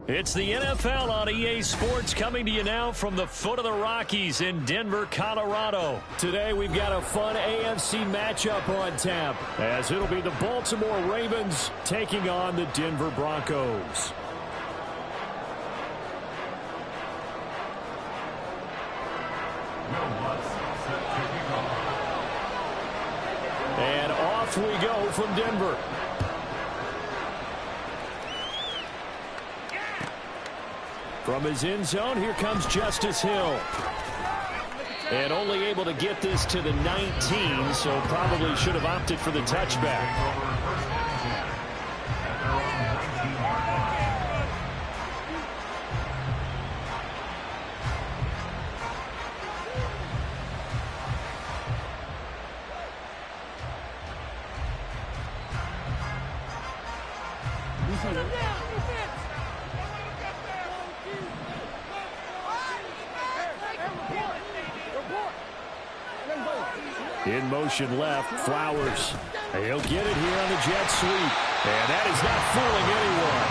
It's the NFL on EA Sports coming to you now from the foot of the Rockies in Denver, Colorado. Today we've got a fun AFC matchup on tap, as it'll be the Baltimore Ravens taking on the Denver Broncos. And off we go from Denver. From his end zone, here comes Justice Hill. And only able to get this to the 19, so probably should have opted for the touchback. In motion left, Flowers. He'll get it here on the jet sweep. And that is not fooling anyone.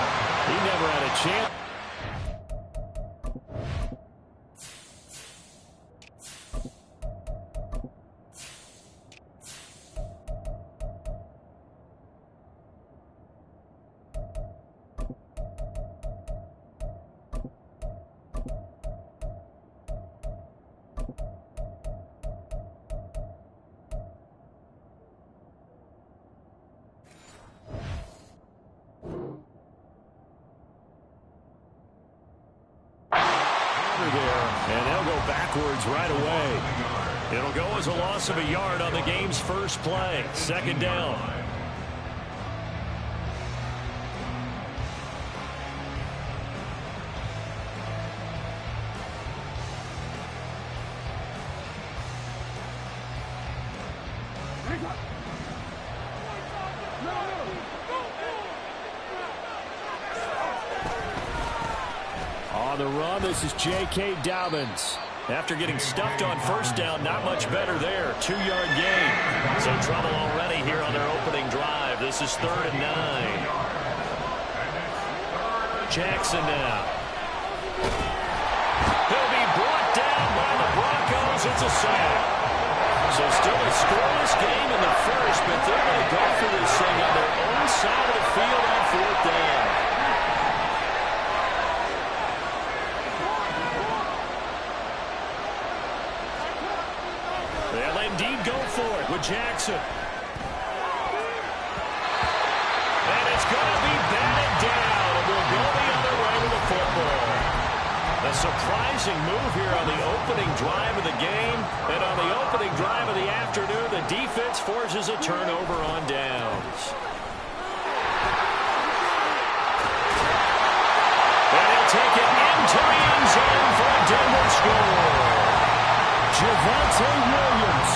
He never had a chance. And they'll go backwards right away. It'll go as a loss of a yard on the game's first play. Second down. On the run, this is J.K. Dobbins. After getting stuffed on first down, not much better there. 2-yard gain. So trouble already here on their opening drive. This is 3rd and 9. Jackson now. He'll be brought down by the Broncos. It's a sack. So still a scoreless game in the first, but they're going to go for this thing on their own side of the field on 4th down. They'll indeed go for it with Jackson. And it's going to be batted down, and we'll go the other way with the football. A surprising move here on the opening drive of the game, and on the opening drive of the afternoon, the defense forces a turnover on downs. And he'll take it into the end zone for a Denver score. Javonte Williams,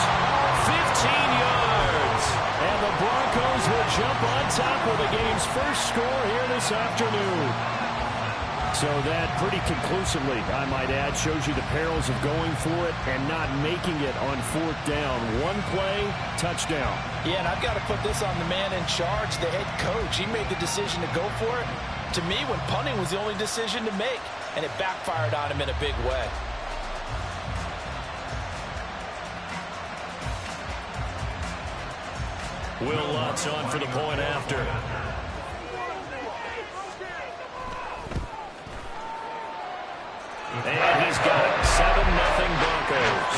15 yards. And the Broncos will jump on top of the game's first score here this afternoon. So that pretty conclusively, I might add, shows you the perils of going for it and not making it on 4th down. One play, touchdown. Yeah, and I've got to put this on the man in charge, the head coach. He made the decision to go for it. To me, when punting was the only decision to make, and it backfired on him in a big way. Will Lutz on for the point after. And he's got it. 7-0 Broncos.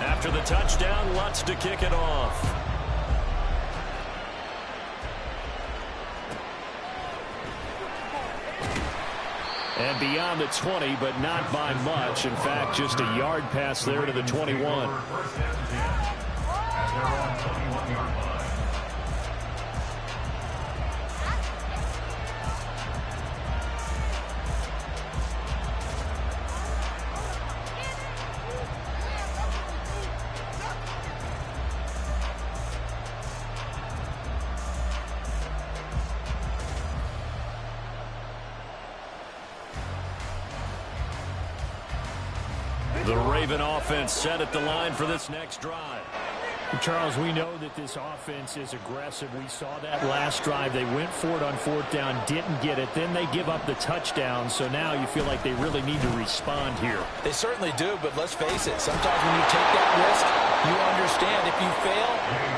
After the touchdown, Lutz to kick it off. And beyond the 20, but not by much. In fact, just a yard pass there to the 21. The Raven offense set at the line for this next drive. Charles, we know that this offense is aggressive. We saw that last drive. They went for it on fourth down, didn't get it. Then they give up the touchdown. So now you feel like they really need to respond here. They certainly do, but let's face it. Sometimes when you take that risk, you understand if you fail,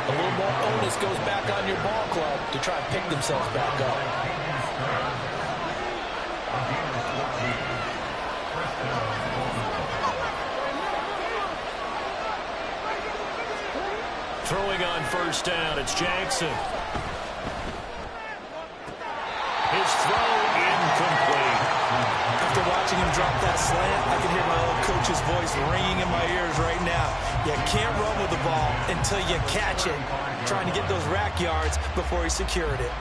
a little more onus goes back on your ball club to try and pick themselves back up. Throwing on first down, it's Jackson. His throw incomplete. After watching him drop that slant, I can hear my old coach's voice ringing in my ears right now. You can't run with the ball until you catch it. Trying to get those rack yards before he secured it.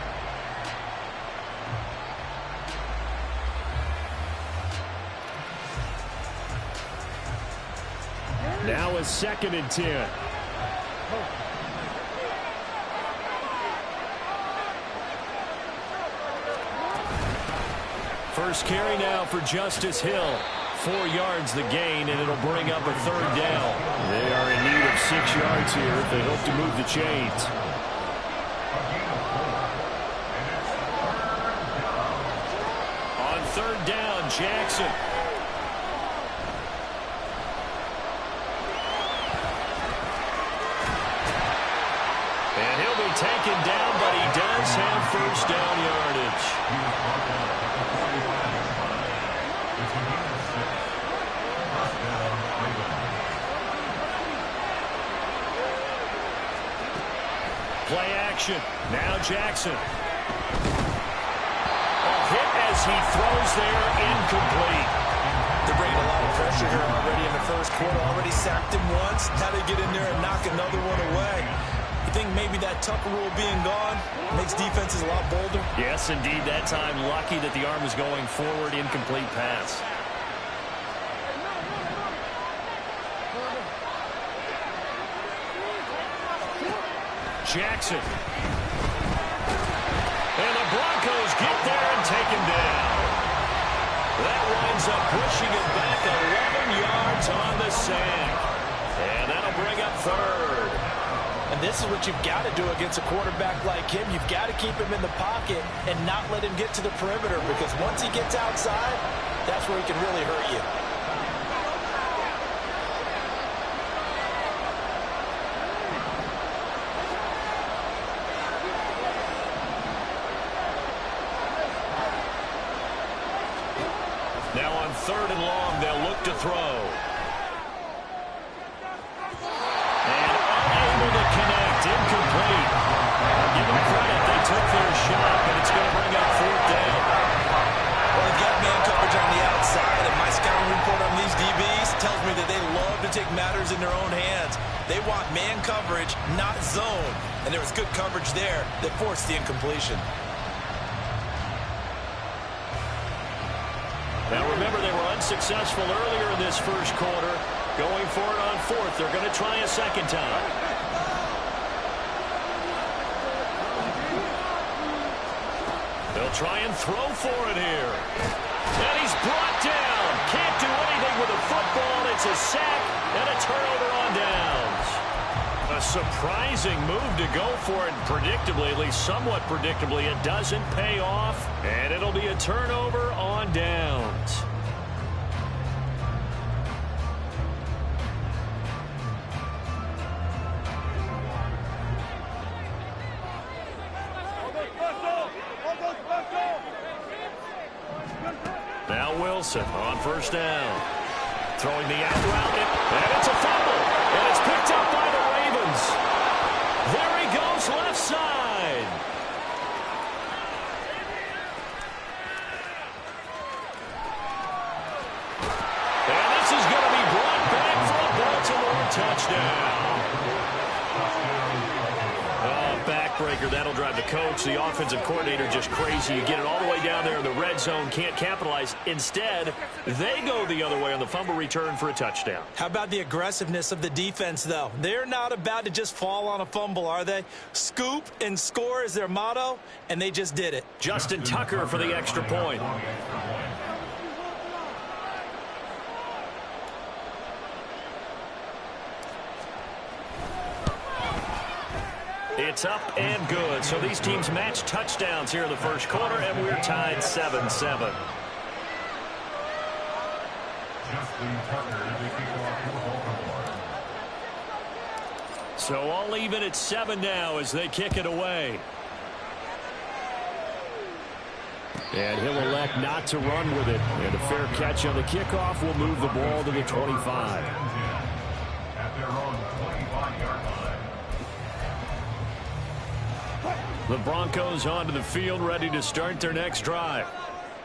Now a 2nd and 10. First carry now for Justice Hill. 4 yards the gain, and it'll bring up a 3rd down. They are in need of 6 yards here if they hope to move the chains. On 3rd down, Jackson. And he'll be taken down, but he does have first down yardage. Play action. Now Jackson. A hit as he throws there, incomplete. They're bringing a lot of pressure here already in the first quarter. Already sacked him once. How to get in there and knock another one away. You think maybe that Tucker rule being gone makes defenses a lot bolder? Yes, indeed. That time, lucky that the arm was going forward, incomplete pass. Jackson. And the Broncos get there and take him down. That winds up pushing it back 11 yards on the sack. And that'll bring up 3rd. And this is what you've got to do against a quarterback like him. You've got to keep him in the pocket and not let him get to the perimeter, because once he gets outside, that's where he can really hurt you. Now on 3rd and long, they'll look to throw. And unable to connect, incomplete. I'll give them credit, they took their shot, but it's going to bring up 4th down. Well, they've got man coverage on the outside, and my scouting report on these DBs tells me that they love to take matters in their own hands. They want man coverage, not zone. And there was good coverage there that forced the incompletion. Now remember, they were unsuccessful earlier in this first quarter. Going for it on 4th. They're going to try a 2nd time. They'll try and throw for it here. And he's brought down. Can't do anything with a football. It's a sack and a turnover on downs. A surprising move to go for it. Predictably, at least somewhat predictably, it doesn't pay off. And it'll be a turnover on downs. Now Wilson on first down. Throwing the out route, and it's a fumble. And it's picked up by the Ravens. There he goes, left side. And this is going to be brought back for a Baltimore touchdown. Oh, backbreaker. That'll drive the coach, the offensive coordinator, just crazy. You get it all the way down there in the red zone, can't capitalize. Instead, they go the other way on the fumble return for a touchdown. How about the aggressiveness of the defense, though? They're not about to just fall on a fumble, are they? Scoop and score is their motto, and they just did it. Justin Tucker for the extra point. It's up and good. So these teams match touchdowns here in the first quarter, and we're tied 7-7. So all even at 7 now as they kick it away. And he'll elect not to run with it. And a fair catch on the kickoff will move the ball to the 25. The Broncos onto the field, ready to start their next drive.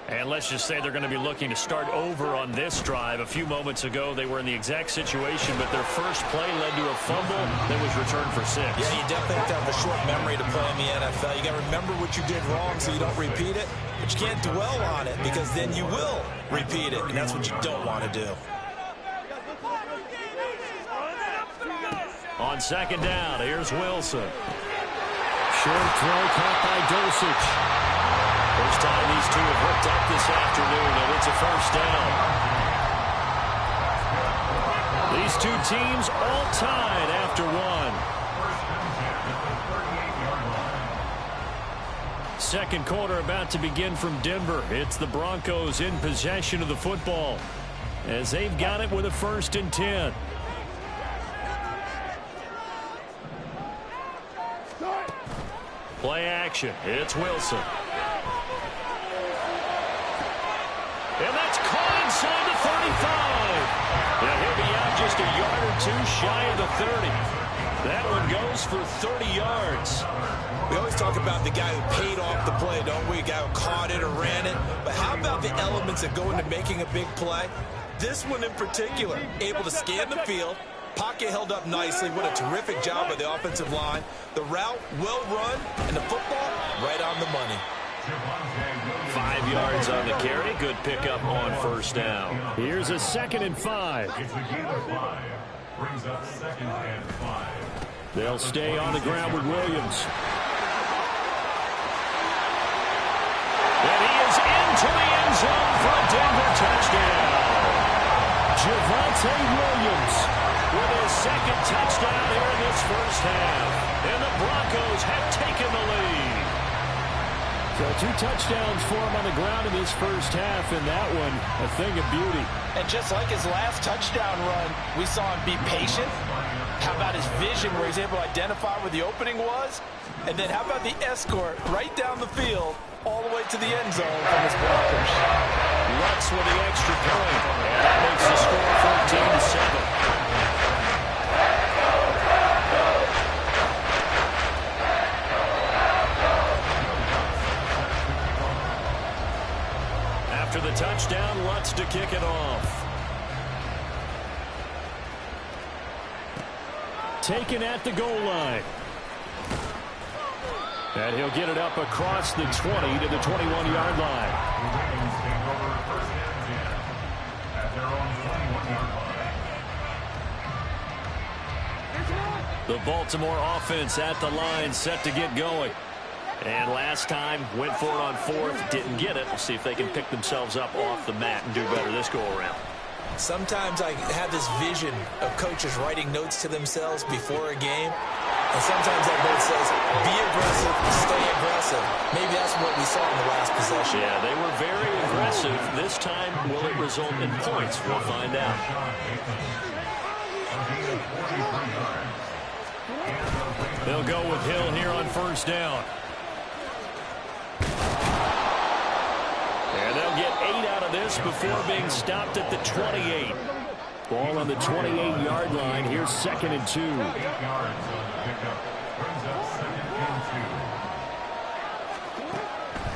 And let's just say they're going to be looking to start over on this drive. A few moments ago, they were in the exact situation, but their first play led to a fumble that was returned for 6. Yeah, you definitely have to have a short memory to play in the NFL. You got to remember what you did wrong so you don't repeat it, but you can't dwell on it because then you will repeat it, and that's what you don't want to do. On second down, here's Wilson. Short throw caught by Dosich. First time these two have hooked up this afternoon, and it's a first down. These two teams all tied after one. Second quarter about to begin from Denver. It's the Broncos in possession of the football as they've got it with a 1st and 10. Play action. It's Wilson. And that's caught inside the 35. Now he'll be out just a yard or two shy of the 30. That one goes for 30 yards. We always talk about the guy who paid off the play, don't we? A guy who caught it or ran it. But how about the elements that go into making a big play? This one in particular, able to scan the field. Pocket held up nicely. What a terrific job by the offensive line. The route, well run, and the football, right on the money. 5 yards on the carry. Good pickup on first down. Here's a 2nd and 5. Brings up 2nd and 5. They'll stay on the ground with Williams. And he is into the end zone for a Denver touchdown. Javonte Williams with his 2nd touchdown here in this first half. And the Broncos have taken the lead. So 2 touchdowns for him on the ground in this first half, and that one a thing of beauty. And just like his last touchdown run, we saw him be patient. How about his vision where he's able to identify where the opening was? And then how about the escort right down the field all the way to the end zone from his blockers? Lutz with the extra point. And that makes the score 14-7. After the touchdown, Lutz to kick it off. Taken at the goal line. And he'll get it up across the 20 to the 21-yard line. The Baltimore offense at the line, set to get going. And last time, went for it on 4th, didn't get it. We'll see if they can pick themselves up off the mat and do better this go-around. Sometimes I have this vision of coaches writing notes to themselves before a game. And sometimes that note says, be aggressive, stay aggressive. Maybe that's what we saw in the last possession. Yeah, they were very aggressive. This time, will it result in points? We'll find out. They'll go with Hill here on first down. And they'll get 8 out of this before being stopped at the 28. Ball on the 28-yard line. Here's 2nd and 2.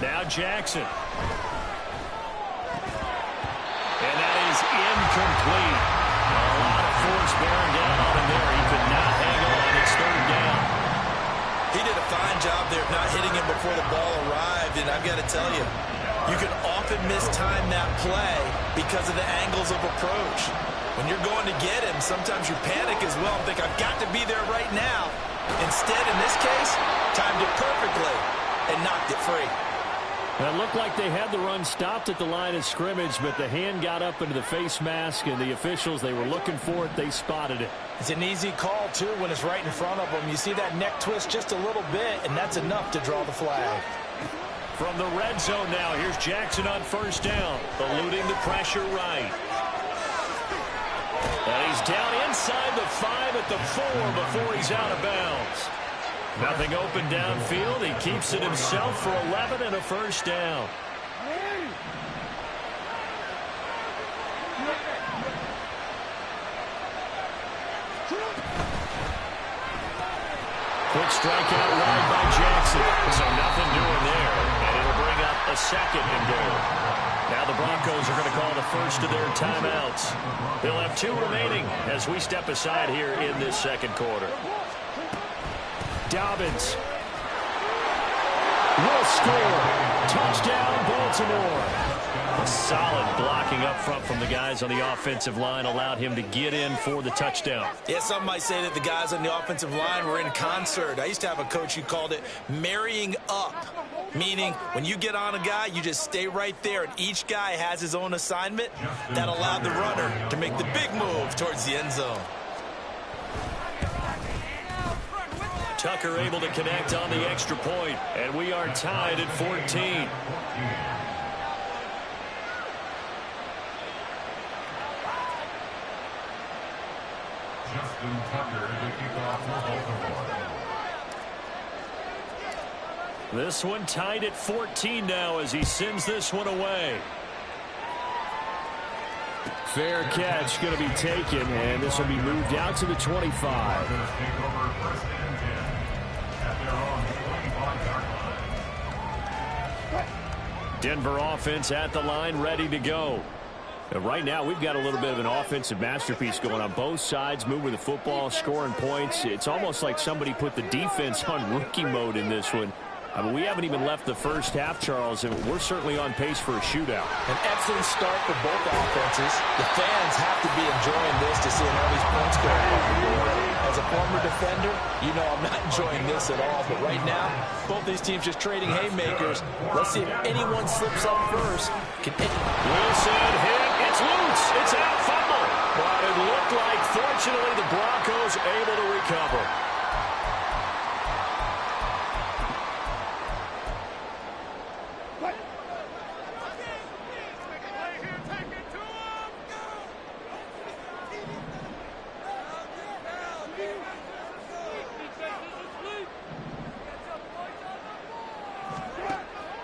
Now Jackson. And that is incomplete. A lot of force bearing down on him there. He could not hang on. It's 3rd down. He did a fine job there of not hitting him before the ball arrived. And I've got to tell you, you can often mistime that play because of the angles of approach. When you're going to get him, sometimes you panic as well and think, I've got to be there right now. Instead, in this case, timed it perfectly and knocked it free. It looked like they had the run stopped at the line of scrimmage, but the hand got up into the face mask, and the officials, they were looking for it. They spotted it. It's an easy call, too, when it's right in front of them. You see that neck twist just a little bit, and that's enough to draw the flag. From the red zone now, here's Jackson on first down, eluding the pressure right. And he's down inside the 5 at the 4 before he's out of bounds. Nothing open downfield. He keeps it himself for 11 and a first down. Quick strikeout wide by Jackson. So nothing doing there. And it'll bring up a second and goal. Now the Broncos are going to call the first of their timeouts. They'll have 2 remaining as we step aside here in this second quarter. Dobbins will score. Touchdown, Baltimore. A solid blocking up front from the guys on the offensive line allowed him to get in for the touchdown. Yeah, some might say that the guys on the offensive line were in concert. I used to have a coach who called it marrying up, meaning when you get on a guy, you just stay right there, and each guy has his own assignment. That allowed the runner to make the big move towards the end zone. Tucker able to connect on the extra point, and we are tied at 14. Justin Tucker to kick off for Baltimore. This one tied at 14 now as he sends this one away. Fair catch going to be taken, and this will be moved out to the 25. Denver offense at the line, ready to go. And right now, we've got a little bit of an offensive masterpiece going on both sides, moving the football, scoring points. It's almost like somebody put the defense on rookie mode in this one. I mean, we haven't even left the first half, Charles, and we're certainly on pace for a shootout. An excellent start for both offenses. The fans have to be enjoying this to see all these points going on the board. As a former defender, you know I'm not enjoying this at all. But right now, both these teams just trading haymakers. Let's see if anyone slips up first. Wilson hit. It's loose. It's out. Fumble. But it looked like, fortunately, the Broncos able to recover.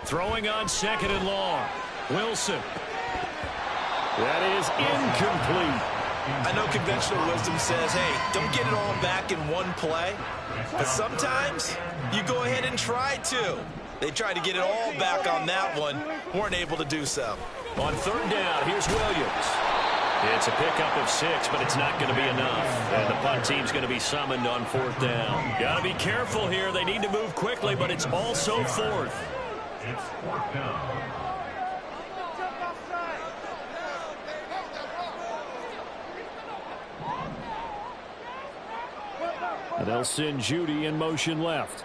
Throwing on second and long. Wilson. That is incomplete. I know conventional wisdom says, hey, don't get it all back in one play. But sometimes you go ahead and try to. They tried to get it all back on that one. Weren't able to do so. On third down, here's Williams. It's a pickup of 6, but it's not going to be enough. And the punt team's going to be summoned on fourth down. Got to be careful here. They need to move quickly, but it's also fourth. It's fourth down. And they'll send Judy in motion left.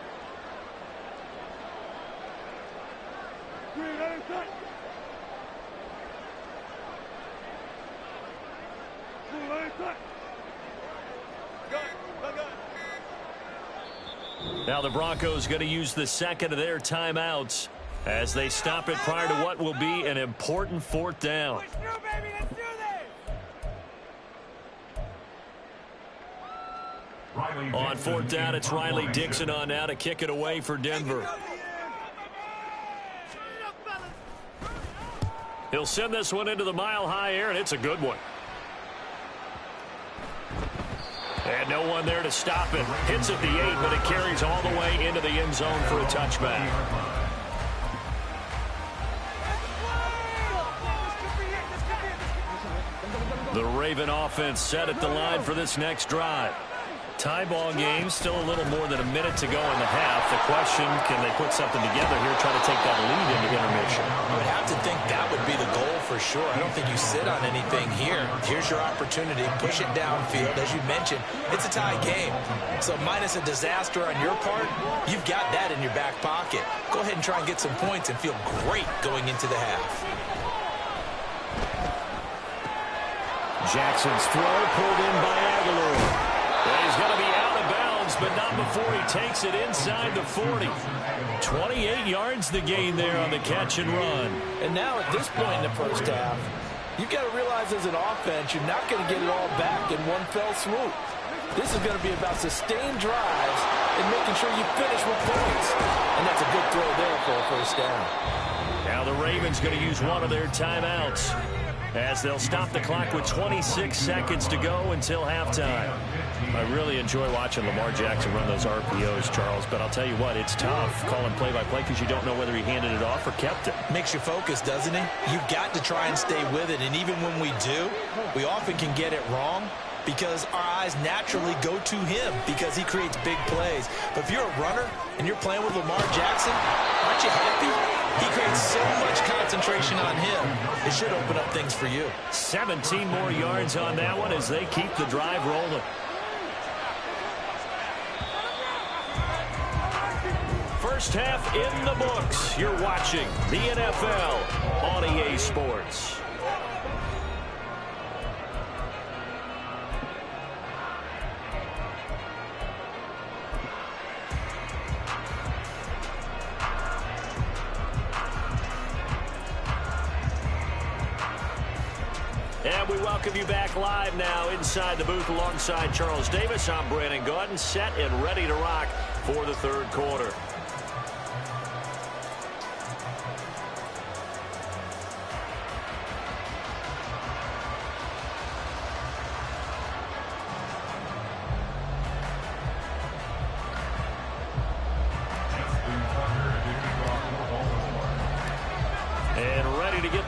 Now the Broncos going to use the second of their timeouts as they stop it prior to what will be an important fourth down. On fourth down, it's Riley Dixon on now to kick it away for Denver. He'll send this one into the mile-high air, and it's a good one. And no one there to stop it. Hits at the 8, but it carries all the way into the end zone for a touchback. The Raven offense set at the line for this next drive. Tie ball game, still a little more than a minute to go in the half. The question, can they put something together here, try to take that lead into intermission? I would have to think that would be the goal for sure. I don't think you sit on anything here. Here's your opportunity. Push it downfield. As you mentioned, it's a tie game. So minus a disaster on your part, you've got that in your back pocket. Go ahead and try and get some points and feel great going into the half. Jackson's throw pulled in by Aguilar. He's going to be out of bounds, but not before he takes it inside the 40. 28 yards the gain there on the catch and run. And now at this point in the first half, you've got to realize as an offense, you're not going to get it all back in one fell swoop. This is going to be about sustained drives and making sure you finish with points. And that's a good throw there for a first down. Now the Ravens going to use one of their timeouts as they'll stop the clock with 26 seconds to go until halftime. I really enjoy watching Lamar Jackson run those RPOs, Charles, but I'll tell you what, it's tough calling play-by-play because you don't know whether he handed it off or kept it. Makes you focus, doesn't it? You've got to try and stay with it, and even when we do, we often can get it wrong because our eyes naturally go to him because he creates big plays. But if you're a runner and you're playing with Lamar Jackson, aren't you happy? He creates so much concentration on him. It should open up things for you. 17 more yards on that one as they keep the drive rolling. First half in the books. You're watching the NFL on EA Sports. And we welcome you back live now inside the booth alongside Charles Davis. I'm Brandon Gaudin, set and ready to rock for the third quarter.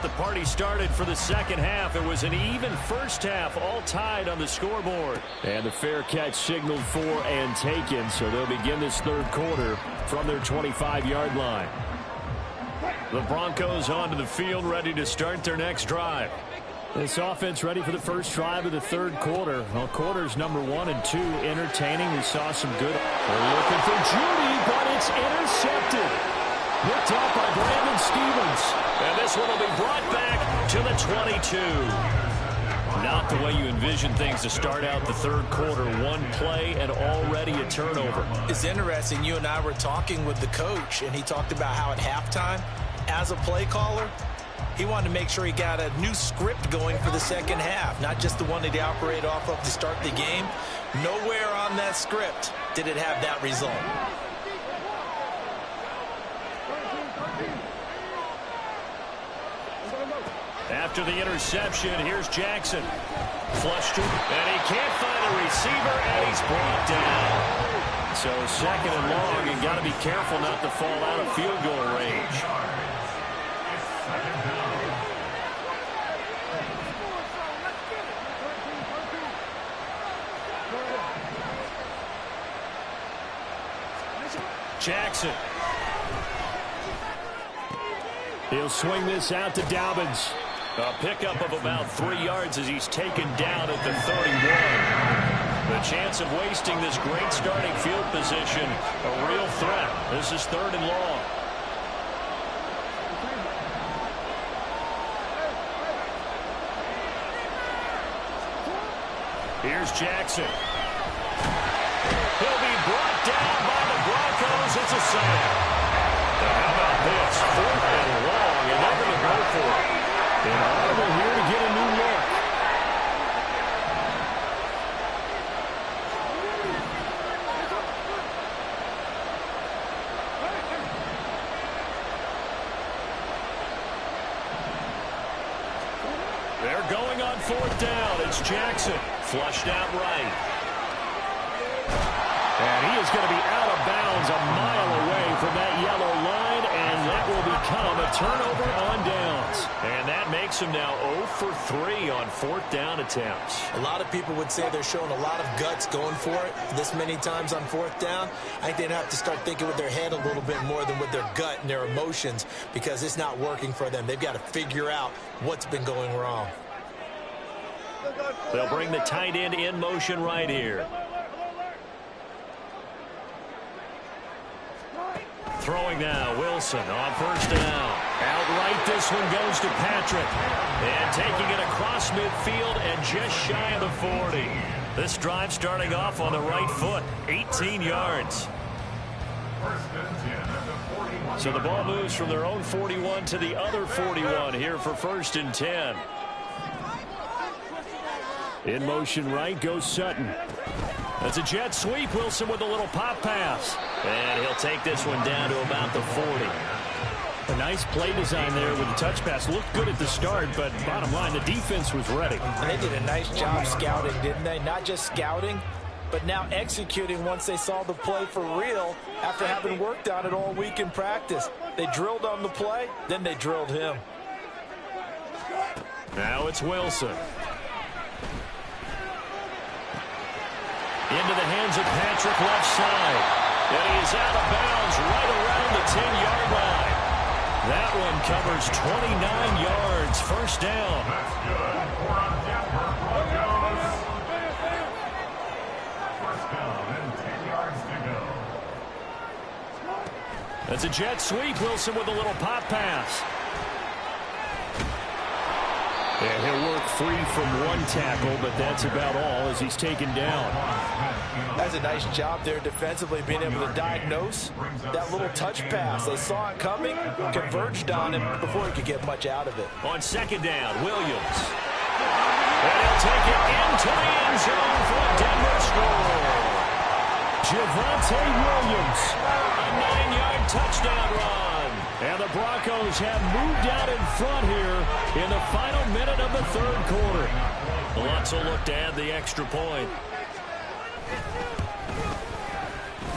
The party started for the second half. It was an even first half, all tied on the scoreboard. And the fair catch signaled for and taken, so they'll begin this third quarter from their 25-yard line. The Broncos onto the field, ready to start their next drive. This offense ready for the first drive of the third quarter. Well, quarters number 1 and 2 entertaining. We saw some good. They're looking for Judy, but it's intercepted. Picked up by Brandon Stevens. And this one will be brought back to the 22. Not the way you envision things to start out the third quarter. One play and already a turnover. It's interesting. You and I were talking with the coach, and he talked about how at halftime, as a play caller, he wanted to make sure he got a new script going for the second half, not just the one that he operated off of to start the game. Nowhere on that script did it have that result. After the interception, here's Jackson. Flushed it, and he can't find a receiver, and he's brought down. So second and long, you got to be careful not to fall out of field goal range. Jackson. He'll swing this out to Dobbins. A pickup of about 3 yards as he's taken down at the 31. The chance of wasting this great starting field position, a real threat. This is third and long. Here's Jackson. He'll be brought down by the Broncos. It's a sack. How about this? Fourth and long, and they're going to go for it. And Audible here to get a new look. They're going on fourth down. It's Jackson. Flushed out right. And he is going to be out of bounds a mile away from that yellow line, and that will become a turnover on downs. And that makes makes them now 0 for 3 on 4th down attempts. A lot of people would say they're showing a lot of guts going for it this many times on 4th down. I think they'd have to start thinking with their head a little bit more than with their gut and their emotions, because it's not working for them. They've got to figure out what's been going wrong. They'll bring the tight end in motion right here. Throwing now, Wilson on 1st down. Outright, this one goes to Patrick. And taking it across midfield and just shy of the 40. This drive starting off on the right foot, 18 yards. So the ball moves from their own 41 to the other 41 here for 1st and 10. In motion right goes Sutton. That's a jet sweep. Wilson with a little pop pass. And he'll take this one down to about the 40. A nice play design there with the touch pass. Looked good at the start, but bottom line, the defense was ready. And they did a nice job scouting, didn't they? Not just scouting, but now executing once they saw the play for real after having worked on it all week in practice. They drilled on the play, then they drilled him. Now it's Wilson. Into the hands of Patrick left side. And he's out of bounds right around the 10-yard line. That one covers 29 yards. 1st down. That's good for a Denver Broncos. 1st down and 10 yards to go. That's a jet sweep. Wilson with a little pop pass. And he'll work free from one tackle, but that's about all as he's taken down. That's a nice job there defensively, being able to diagnose that little touch pass. They saw it coming, converged on him before he could get much out of it. On 2nd down, Williams. And he'll take it into the end zone for a Denver score. Javonte Williams, a 9-yard touchdown run. And the Broncos have moved out in front here in the final minute of the 3rd quarter. Lots will look to add the extra point.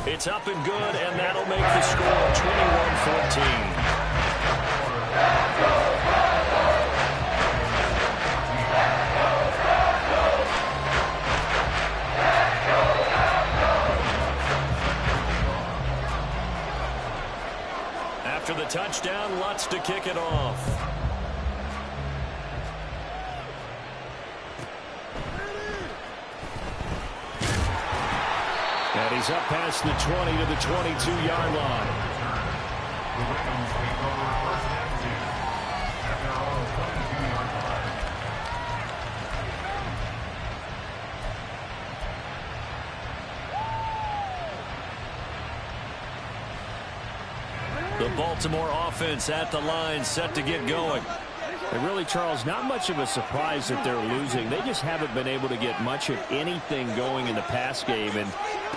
It's up and good, and that'll make the score 21-14. After the touchdown, Lutz to kick it off. And he's up past the 20 to the 22-yard line. The Ravens take over 1st and 10 at their own 22-yard line. The Baltimore offense at the line, set to get going. And really, Charles, not much of a surprise that they're losing. They just haven't been able to get much of anything going in the pass game. And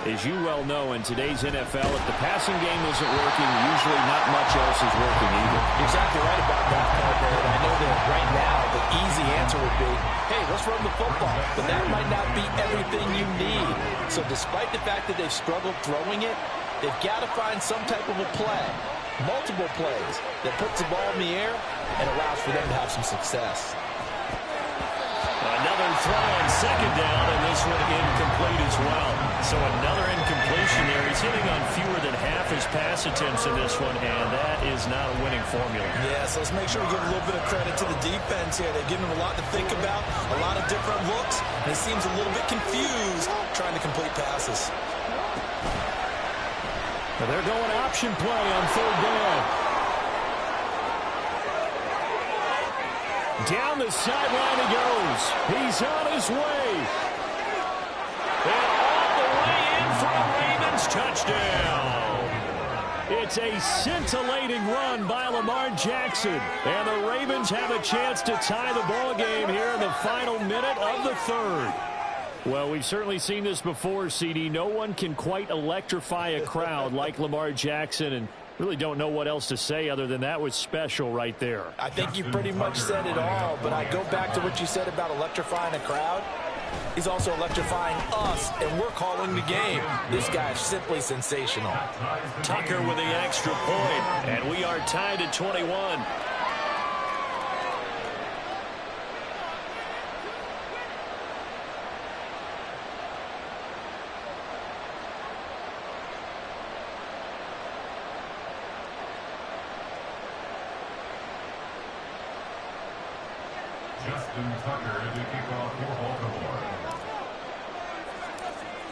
as you well know, in today's NFL, if the passing game isn't working, usually not much else is working either. You're exactly right about that, partner. And I know that right now the easy answer would be, hey, let's run the football. But that might not be everything you need. So despite the fact that they've struggled throwing it, they've got to find some type of a play, multiple plays, that puts the ball in the air and allows for them to have some success. Another throw on 2nd down, and this one incomplete as well. So another incompletion there. He's hitting on fewer than half his pass attempts in this one, and that is not a winning formula. Yeah, so let's make sure we give a little bit of credit to the defense here. They're giving him a lot to think about, a lot of different looks, and he seems a little bit confused trying to complete passes. Well, they're going option play on 3rd down. Down the sideline he goes. He's on his way. And all the way in for a Ravens touchdown. It's a scintillating run by Lamar Jackson. And the Ravens have a chance to tie the ball game here in the final minute of the 3rd. Well, we've certainly seen this before, CD. No one can quite electrify a crowd like Lamar Jackson, and really don't know what else to say other than that was special right there. I think you pretty much said it all, but I go back to what you said about electrifying a crowd. He's also electrifying us, and we're calling the game. This guy's simply sensational. Tucker with the extra point, and we are tied at 21.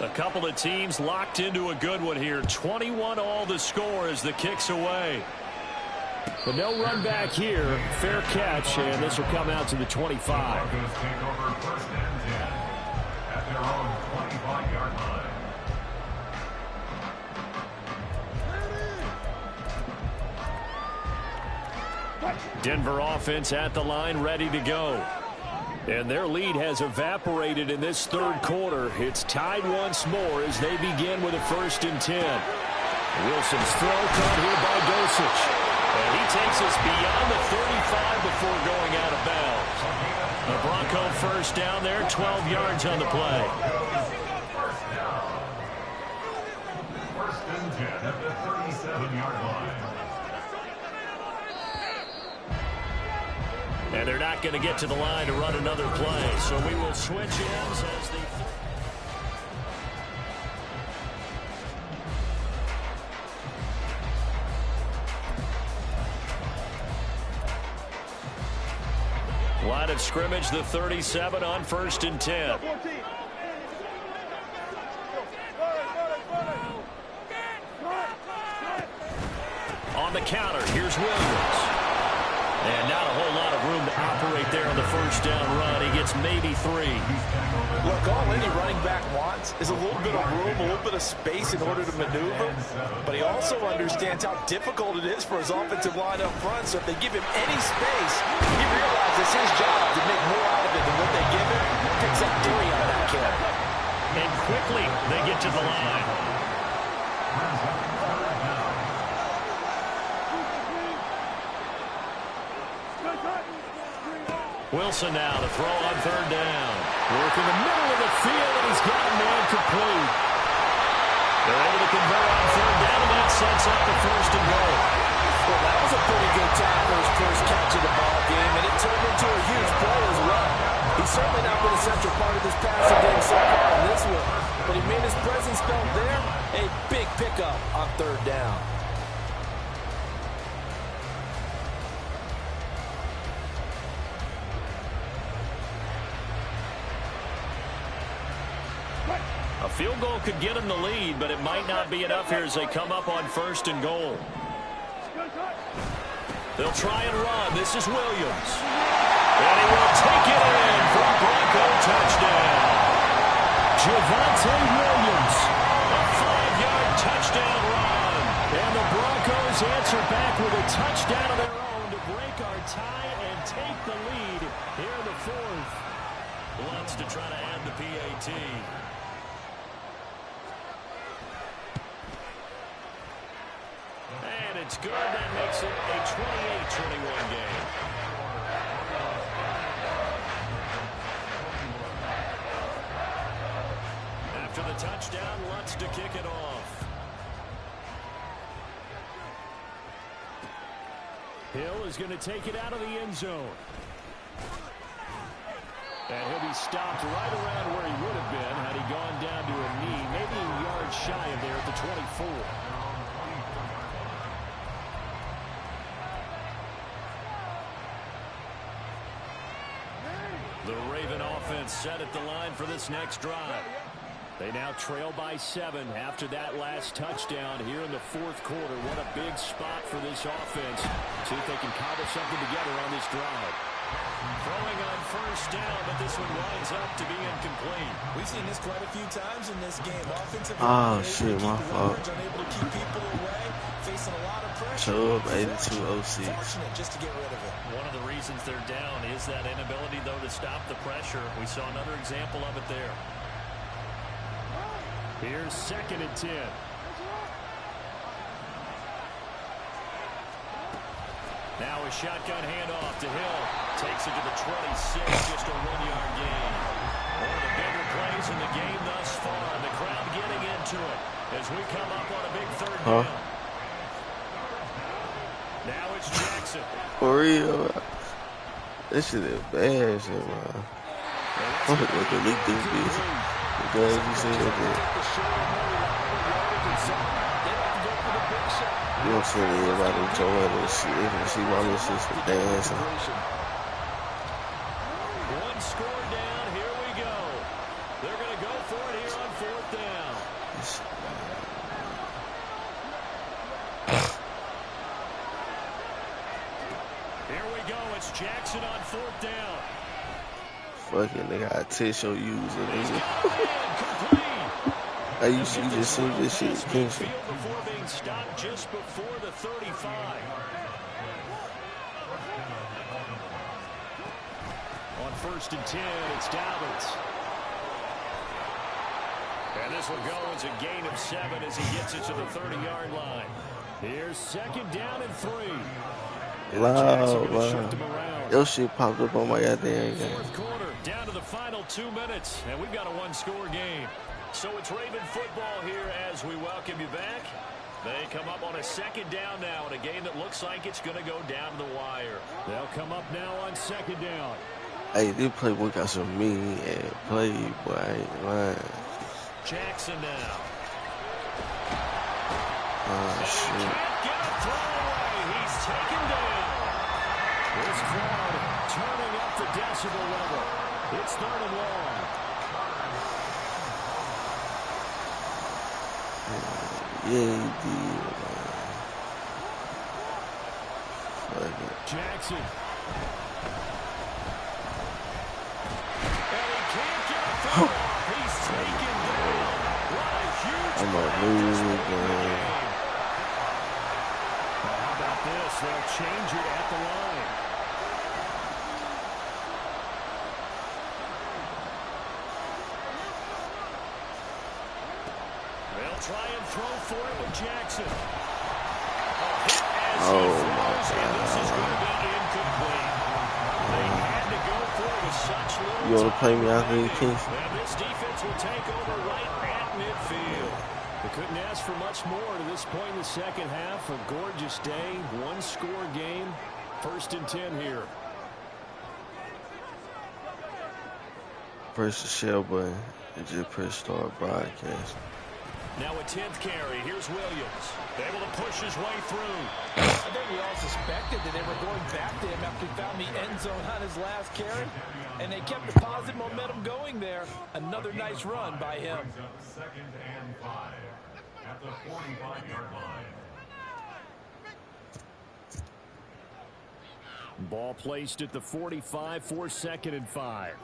A couple of teams locked into a good one here. 21-all the score as the kick's away. But no run back here. Fair catch, and this will come out to the 25. Broncos take over first and 10 at their own 25-yard line. Denver offense at the line, ready to go. And their lead has evaporated in this third quarter. It's tied once more as they begin with a 1st and 10. Wilson's throw caught here by Dosich. And he takes us beyond the 35 before going out of bounds. The Bronco first down there, 12 yards on the play. First and 10 at the 37-yard line. And they're not going to get to the line to run another play. So we will switch ends as the... Line of scrimmage, the 37 on 1st and 10. On the counter, here's Williams. And not a whole lot of room to operate there on the first down run. He gets maybe 3. Look, all any running back wants is a little bit of room, a little bit of space in order to maneuver. But he also understands how difficult it is for his offensive line up front. So if they give him any space, he realizes his job to make more out of it than what they give him. Picks up 3 on that carry. And quickly they get to the line. Wilson now to throw on 3rd down. Work in the middle of the field, and he's got a man complete. They're able to convert on 3rd down, and that sets up the 1st and goal. Well, that was a pretty good time for his first catch of the ball game, and it turned into a huge play as well. He's certainly not been a central part of this passing game so far in this one, but he made his presence felt there. A big pickup on 3rd down. A field goal could get him the lead, but it might not be enough here as they come up on 1st and goal. They'll try and run. This is Williams. And he will take it in for a Bronco touchdown. Javonte Williams, a 5-yard touchdown run. And the Broncos answer back with a touchdown of their own to break our tie and take the lead here in the 4th. Wants to try to add the PAT. And it's good. That makes it a 28-21 game. After the touchdown, Lutz to kick it off. Hill is going to take it out of the end zone. And he'll be stopped right around where he would have been had he gone down to a knee, maybe a yard shy of there at the 24. The Raven offense set at the line for this next drive. They now trail by 7 after that last touchdown here in the 4th quarter. What a big spot for this offense. See if they can cobble something together on this drive. Throwing on 1st down, but this one winds up to be incomplete. We've seen this quite a few times in this game. Offensive shit, my fault. Unable to keep people away, facing a lot of pressure. Chubb, 8206. Fortunate just to get rid of it. One of the reasons they're down is that inability, though, to stop the pressure. We saw another example of it there. Here's 2nd and 10. Now a shotgun handoff to Hill. Takes it to the 26, just a 1-yard gain. One of the bigger plays in the game thus far. The crowd getting into it as we come up on a big 3rd down. Now it's Jackson. For real. This shit is bad shit, man. I'm gonna go delete this bitch. Because you see that. You don't see everybody enjoying this shit. You can see my little sister dancing. Here we go. It's Jackson on 4th down. Fucking nigga, I test your user, nigga. Hey, you just see this shit, Kingston. Before being stopped just before the 35. On 1st and 10, it's Dobbins. And this will go as a gain of 7 as he gets it to the 30-yard line. Here's 2nd down and 3. Loud. Your shit popped up on my goddamn game. 4th quarter, down to the final 2 minutes, and we've got a one-score game. So it's Raven football here as we welcome you back. They come up on a 2nd down now in a game that looks like it's going to go down to the wire. They'll come up now on 2nd down. Hey, this playbook got some mean and play, boy. I ain't lying. Jackson now. Oh, shit. Can't get a throw away. He's taken down. This crowd turning up the decibel level. It's 3rd and long. Yeah, he did, man. Jackson. And he can't get a throw off. He's taken down. What a huge I'm gonna lose again. How about this? They'll change it at the line. They'll try and throw for it with Jackson. Oh, my And this is going to God. be incomplete. They had to go for it with such little You want to play me out here, Kingston? And this defense will take over right at midfield. They couldn't ask for much more to this point in the second half. A gorgeous day, one-score game. 1st and 10 here. Press the shell button and just press start broadcast. Now a 10th carry. Here's Williams. Able to push his way through. I think we all suspected that they were going back to him after he found the end zone on his last carry. And they kept the positive momentum going there. Another nice run by him. 2nd and 5 at the 45-yard line. Ball placed at the 45 for 2nd and 5.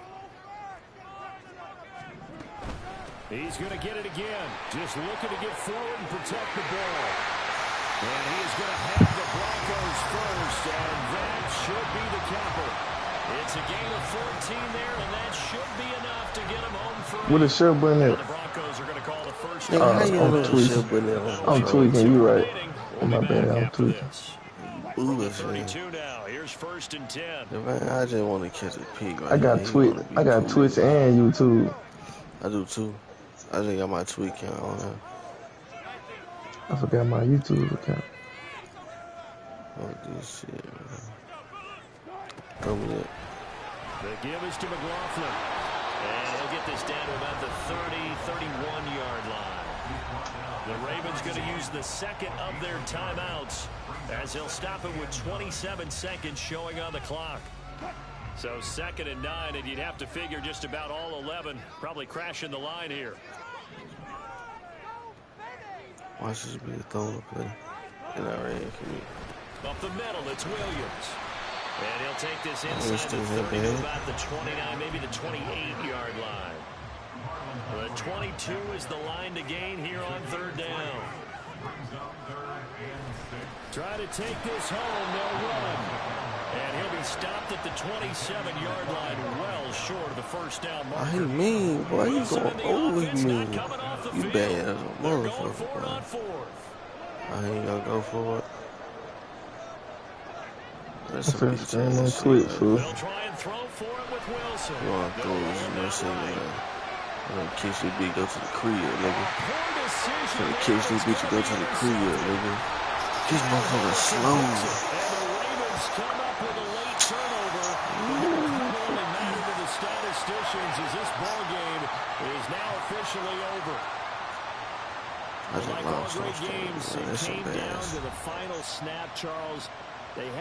He's going to get it again. Just looking to get forward and protect the ball. And he is going to have the Broncos first, and that should be the counter. It's a gain of 14 there, and that should be enough to get him home for What is shell button the at? Broncos are going to call the first. Nigga, how you I'm know the tweaking. shell button on? I'm tweaking. You right. We'll My be bad. back I'm after tweaking. this. Ooh, man. 32 now. Here's 1st and 10. Man, I just want to catch a pig. Right I got now. He Twitch. wanna be I got cool. Twitch and YouTube. I do too. I just got my Twitch account on there. I forgot my YouTube account. Oh, this shit, man. Come with it. The give is to McLaughlin. And he'll get this down to about the 31-yard line. The Ravens going to use the 2nd of their timeouts as they'll stop it with 27 seconds showing on the clock. So 2nd and 9, and you'd have to figure just about all 11 probably crashing the line here. Watch this be a throwing play. And I ran for me. Up the middle, it's Williams. And he'll take this inside the still 30 have to about the 29, maybe the 28-yard line. The 22 is the line to gain here on 3rd down. Try to take this home, they'll run. And he'll be stopped at the 27-yard line, well short of the first down marker. I mean, boy, you going over me. You bad as a Going motherfucker, for it bro. on 4th. I ain't gonna go for it. That's I'm finna stream on Twitch, fool. They'll try and throw for it with Wilson. You wanna go, you know, say, nigga. I'm gonna catch this bitch, go to the crib, nigga. Poor decision. Gonna catch this bitch and go to the crib, nigga. This motherfucker slow. And the Ravens come up with a late turnover. But it will only matter to the statisticians as this ball game is now officially over. I just Like all lost great those games, things, man. it That's came down embarrassing. to the final snap, Charles. They